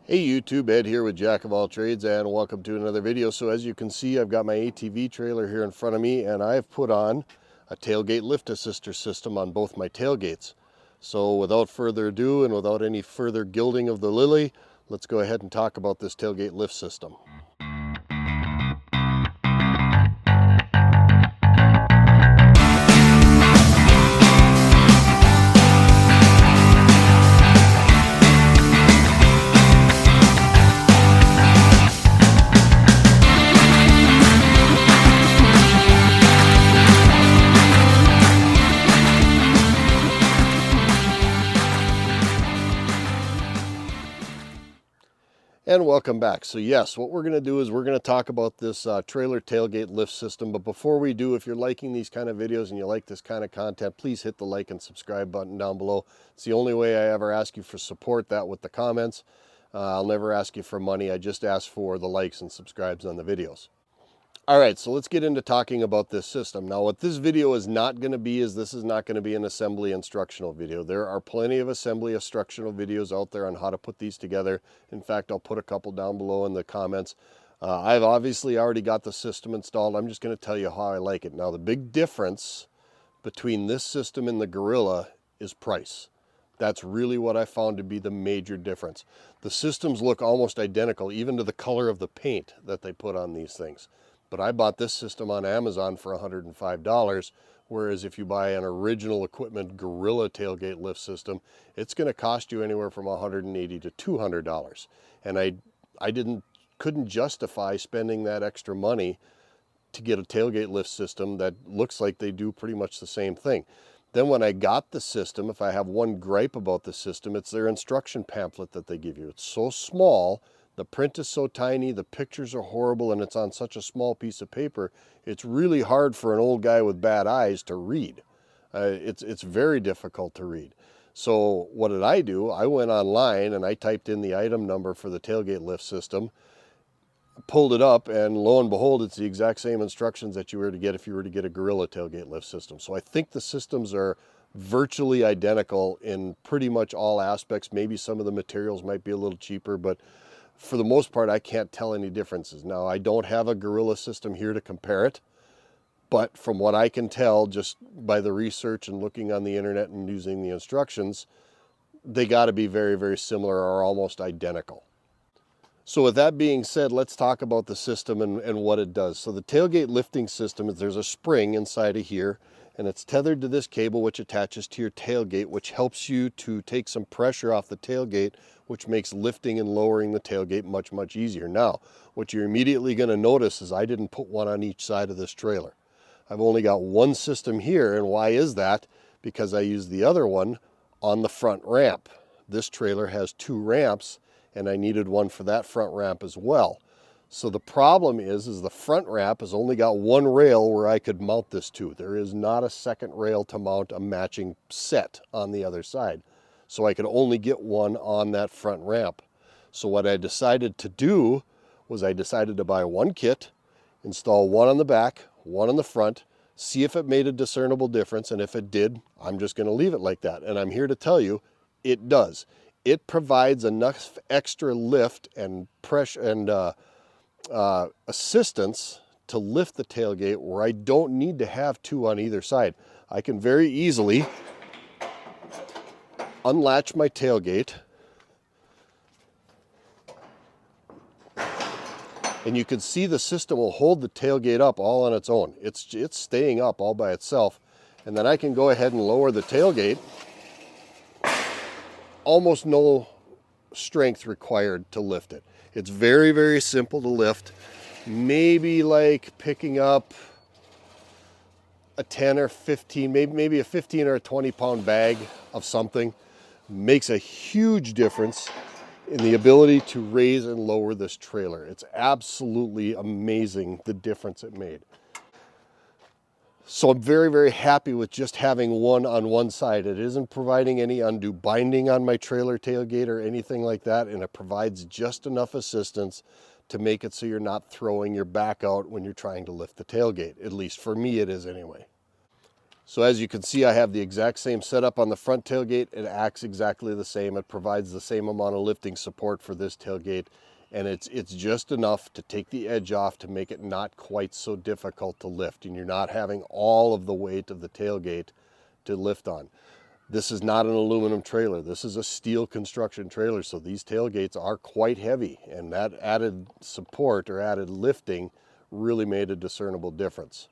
Hey YouTube, Ed here with Jack of All Trades, and welcome to another video. So as you can see, I've got my ATV trailer here in front of me, and I've put on a tailgate lift assister system on both my tailgates. So without further ado and without any further gilding of the lily, let's go ahead and talk about this tailgate lift system. And welcome back. So yes, what we're going to do is we're going to talk about this trailer tailgate lift system. But before we do, if you're liking these kind of videos and you like this kind of content, please hit the like and subscribe button down below. It's the only way I ever ask you for support, that with the comments. I'll never ask you for money. I just ask for the likes and subscribes on the videos. All right, so let's get into talking about this system. Now, what this video is not going to be is this is not going to be an assembly instructional video. There are plenty of assembly instructional videos out there on how to put these together. In fact, I'll put a couple down below in the comments. I've obviously already got the system installed. I'm just going to tell you how I like it. Now, the big difference between this system and the Gorilla is price. That's really what I found to be the major difference. The systems look almost identical, even to the color of the paint that they put on these things. But I bought this system on Amazon for $105, whereas if you buy an original equipment Gorilla tailgate lift system, it's going to cost you anywhere from $180 to $200. And I couldn't justify spending that extra money to get a tailgate lift system that looks like they do pretty much the same thing. Then when I got the system, if I have one gripe about the system, it's their instruction pamphlet that they give you. It's so small. The print is so tiny, the pictures are horrible, and it's on such a small piece of paper, it's really hard for an old guy with bad eyes to read. It's very difficult to read. So what did I do? I went online and I typed in the item number for the tailgate lift system, pulled it up, and lo and behold, it's the exact same instructions that you were to get if you were to get a Gorilla tailgate lift system. So I think the systems are virtually identical in pretty much all aspects. Maybe some of the materials might be a little cheaper, but for the most part, I can't tell any differences. Now, I don't have a Gorilla system here to compare it, but from what I can tell, just by the research and looking on the internet and using the instructions, they got to be very, very similar or almost identical. So with that being said, let's talk about the system and what it does. So the tailgate lifting system is there's a spring inside of here, and it's tethered to this cable which attaches to your tailgate, which helps you to take some pressure off the tailgate, which makes lifting and lowering the tailgate much, much easier. Now, what you're immediately going to notice is I didn't put one on each side of this trailer. I've only got one system here, and why is that? Because I used the other one on the front ramp. This trailer has two ramps, and I needed one for that front ramp as well. So the problem is the front ramp has only got one rail where I could mount this to. There is not a second rail to mount a matching set on the other side. So I could only get one on that front ramp. So what I decided to do was I decided to buy one kit, install one on the back, one on the front, see if it made a discernible difference, and if it did, I'm just going to leave it like that. And I'm here to tell you, it does. It provides enough extra lift and pressure and assistance to lift the tailgate where I don't need to have two on either side. I can very easily unlatch my tailgate, and you can see the system will hold the tailgate up all on its own. It's staying up all by itself, and then I can go ahead and lower the tailgate. Almost no strength required to lift it. It's very, very simple to lift. Maybe like picking up a 10 or 15, maybe a 15 or a 20 pound bag of something. Makes a huge difference in the ability to raise and lower this trailer. It's absolutely amazing the difference it made. So I'm very, very happy with just having one on one side. It isn't providing any undue binding on my trailer tailgate or anything like that, and it provides just enough assistance to make it so you're not throwing your back out when you're trying to lift the tailgate. At least for me it is anyway. So as you can see, I have the exact same setup on the front tailgate. It acts exactly the same. It provides the same amount of lifting support for this tailgate, and it's just enough to take the edge off to make it not quite so difficult to lift, and you're not having all of the weight of the tailgate to lift on. This is not an aluminum trailer. This is a steel construction trailer, so these tailgates are quite heavy, and that added support or added lifting really made a discernible difference.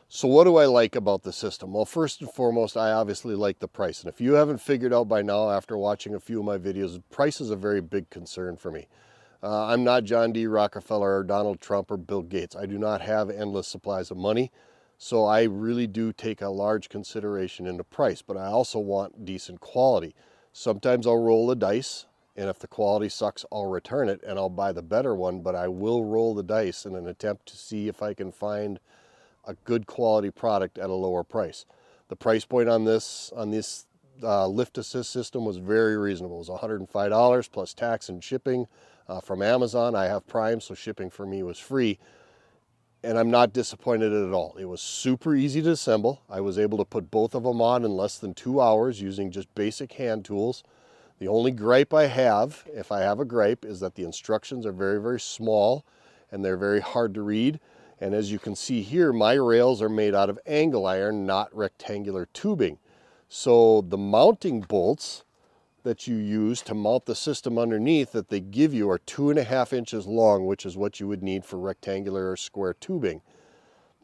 So what do I like about the system? Well, first and foremost, I obviously like the price. And if you haven't figured out by now after watching a few of my videos, price is a very big concern for me. I'm not John D. Rockefeller or Donald Trump or Bill Gates. I do not have endless supplies of money. So I really do take a large consideration into price, but I also want decent quality. Sometimes I'll roll the dice, and if the quality sucks, I'll return it and I'll buy the better one, but I will roll the dice in an attempt to see if I can find a good quality product at a lower price. The price point on this lift assist system was very reasonable. It was $105 plus tax and shipping from Amazon. I have Prime, so shipping for me was free, and I'm not disappointed at all. It was super easy to assemble. I was able to put both of them on in less than 2 hours using just basic hand tools. The only gripe I have, if I have a gripe, is that the instructions are very, very small and they're very hard to read. And as you can see here, my rails are made out of angle iron, not rectangular tubing. So the mounting bolts that you use to mount the system underneath that they give you are 2.5 inches long, which is what you would need for rectangular or square tubing.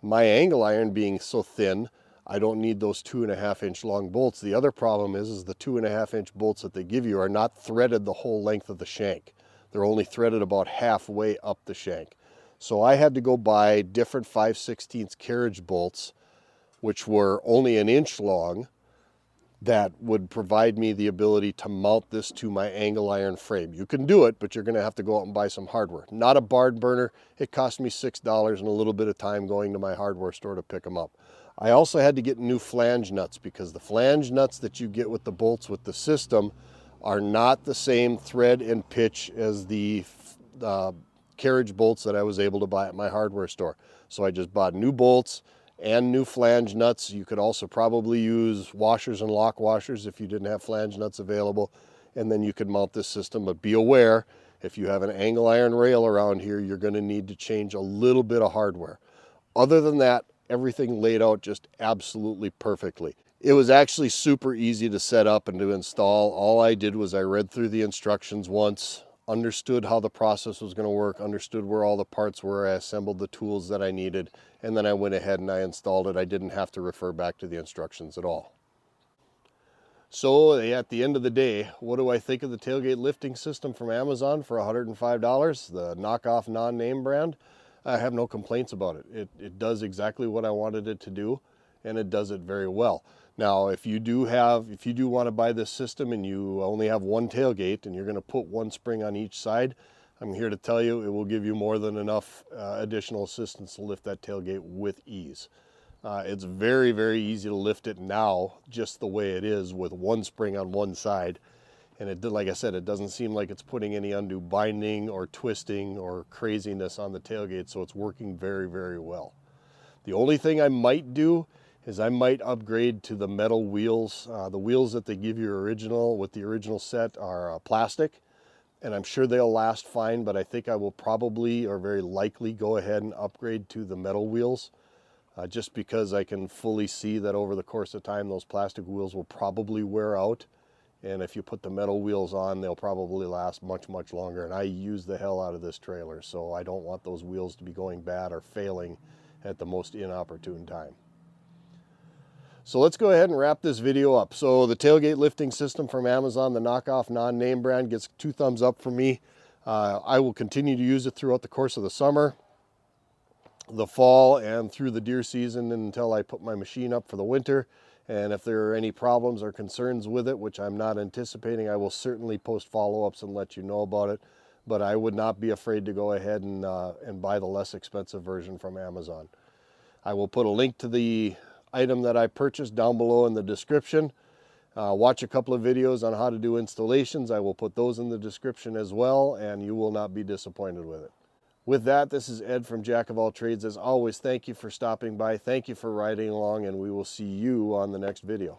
My angle iron being so thin, I don't need those 2.5 inch long bolts. The other problem is the 2.5 inch bolts that they give you are not threaded the whole length of the shank. They're only threaded about halfway up the shank. So I had to go buy different 5/16 carriage bolts, which were only 1 inch long, that would provide me the ability to mount this to my angle iron frame. You can do it, but you're going to have to go out and buy some hardware. Not a barn burner. It cost me $6 and a little bit of time going to my hardware store to pick them up. I also had to get new flange nuts because the flange nuts that you get with the bolts with the system are not the same thread and pitch as the carriage bolts that I was able to buy at my hardware store. So I just bought new bolts and new flange nuts. You could also probably use washers and lock washers if you didn't have flange nuts available, and then you could mount this system. But be aware, if you have an angle iron rail around here, you're going to need to change a little bit of hardware. Other than that, everything laid out just absolutely perfectly. It was actually super easy to set up and to install. All I did was I read through the instructions once, understood how the process was going to work, understood where all the parts were, I assembled the tools that I needed, and then I went ahead and I installed it. I didn't have to refer back to the instructions at all. So at the end of the day, what do I think of the tailgate lifting system from Amazon for $105, the knockoff non-name brand? I have no complaints about it. It does exactly what I wanted it to do, and it does it very well. Now, if you do want to buy this system and you only have one tailgate and you're going to put one spring on each side, I'm here to tell you it will give you more than enough additional assistance to lift that tailgate with ease. It's very, very easy to lift it now, just the way it is with one spring on one side. And like I said, it doesn't seem like it's putting any undue binding or twisting or craziness on the tailgate, so it's working very, very well. The only thing I might do is I might upgrade to the metal wheels. The wheels that they give you with the original set are plastic, and I'm sure they'll last fine, but I think I will probably or very likely go ahead and upgrade to the metal wheels, just because I can fully see that over the course of time those plastic wheels will probably wear out, and if you put the metal wheels on, they'll probably last much, much longer. And I use the hell out of this trailer, so I don't want those wheels to be going bad or failing at the most inopportune time. So let's go ahead and wrap this video up. So the tailgate lifting system from Amazon, the knockoff non-name brand, gets 2 thumbs up from me. I will continue to use it throughout the course of the summer, the fall, and through the deer season until I put my machine up for the winter. And if there are any problems or concerns with it, which I'm not anticipating, I will certainly post follow-ups and let you know about it. But I would not be afraid to go ahead and buy the less expensive version from Amazon. I will put a link to the item that I purchased down below in the description. Watch a couple of videos on how to do installations. I will put those in the description as well, and you will not be disappointed with it. With that, this is Ed from Jack of All Trades. As always, thank you for stopping by. Thank you for riding along, and we will see you on the next video.